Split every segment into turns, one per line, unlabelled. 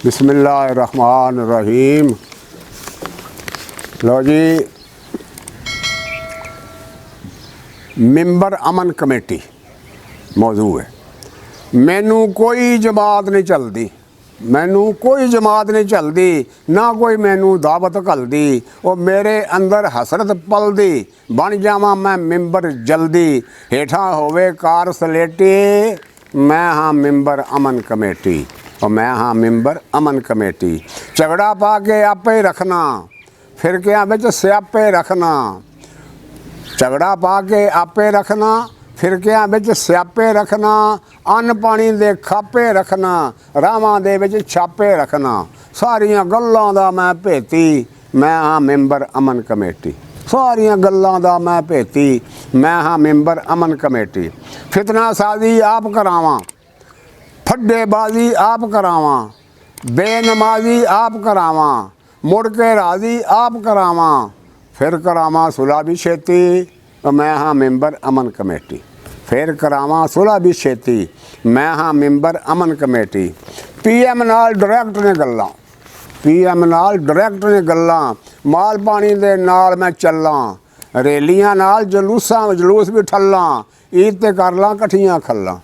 बिस्मिल्लाहिर्रहमानिर्रहीम। लो जी, मैंबर अमन कमेटी मौजू है। मैनू कोई जमात नहीं चलती, मैनू कोई जमात नहीं चलती, ना कोई मैनू दावत घलदी। वो मेरे अंदर हसरत पलदी, बन जावां मैं मैंबर जल्दी। हेठा होवे कार सलेटी, मैं हाँ मैंबर अमन कमेटी। और मैं हाँ मैंबर अमन कमेटी। झगड़ा पा के आपे रखना, फिरकियां विच स्यापे रखना। झगड़ा पा के आपे रखना, फिरकियां विच स्यापे रखना। अन्न पानी दे खापे रखना, रावां दे विच छापे रखना। सारियां गल्लां दा मैं भेती, मैं हाँ मैंबर अमन कमेटी। सारियां गल्लां दा मैं भेती, मैं हाँ मैंबर अमन कमेटी। फितना साजी आप करावां, फड्डेबाजी आप करावां, बेनमाजी आप करावां, मुड़ के राजी आप करावां, फिर करावां सुलह भी छेती। मैं हाँ मैंबर अमन कमेटी। फिर करावां सुलह भी छेती, मैं हाँ मैंबर अमन कमेटी। PM नाल डायरैक्ट ने गल्लां, PM नाल डायरैक्ट ने गल्लां। माल पानी दे नाल मैं चलां, रैलियां नाल जलूस भी ठल्लां। ईद ते कर लां कट्ठियां खल्लां,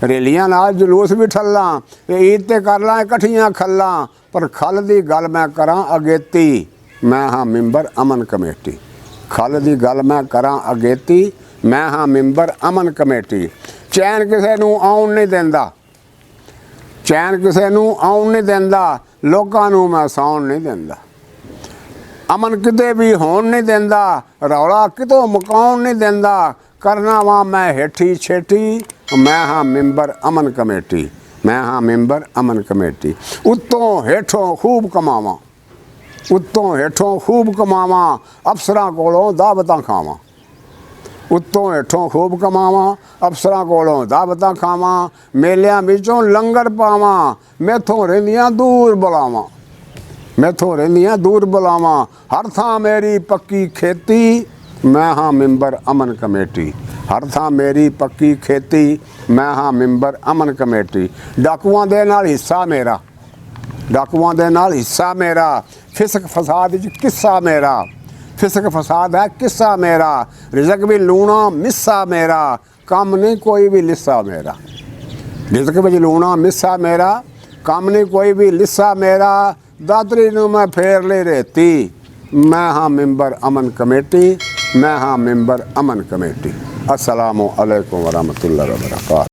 रैलियां नाल जलूस भी ठल्लां। ईद ते कर लां कट्ठियां खल्लां। पर खल दी गल मैं करां अगेती, मैं हाँ मैंबर अमन कमेटी। खल दी गल मैं करां अगेती, मैं हाँ मैंबर अमन कमेटी। चैन किसे नूं आउण नहीं देंदा, चैन किसे नूं आउण नहीं देंदा। लोकां नूं मैं सौण नहीं देंदा। अमन किते भी होण नहीं देंदा, रौला कितों मुकाउण नहीं देंदा। करना वा मैं हेठी छेठी, मैं हाँ मैंबर अमन कमेटी। मैं हाँ मैंबर अमन कमेटी। उत्तों हेठों खूब कमावां, उत्तों हेठों खूब कमावां। अफसरां कोलों दावतां खावां, उत्तों हेठों खूब कमावां। अफसरां कोलों दावतां खावां। मेलियां विचों लंगर पावां, मैथों रहिंदियां दूर बुलावां, मैथों रहिंदियां दूर बुलावां। हर थां मेरी पक्की खेती, मैं हाँ मैंबर अमन कमेटी। हर थां मेरी पक्की खेती, मैं हाँ मैंबर अमन कमेटी। डाकुआं दे नाल हिस्सा मेरा, डाकुआं दे नाल हिस्सा मेरा। फिसक फसाद च किस्सा मेरा, फिसक फसाद है किस्सा मेरा। रिजक भी लूना मिस्सा मेरा, कम नहीं कोई भी लिस्सा मेरा। रिजक विच लूना मिस्सा मेरा, कम नहीं कोई भी लिस्सा मेरा। दादरी नूं मैं फेर ले रेती, मैं हाँ मैंबर अमन कमेटी। मैं हाँ मैंबर अमन कमेटी। अस्सलामु अलैकुम वरहमतुल्लाहि व बरकातहू।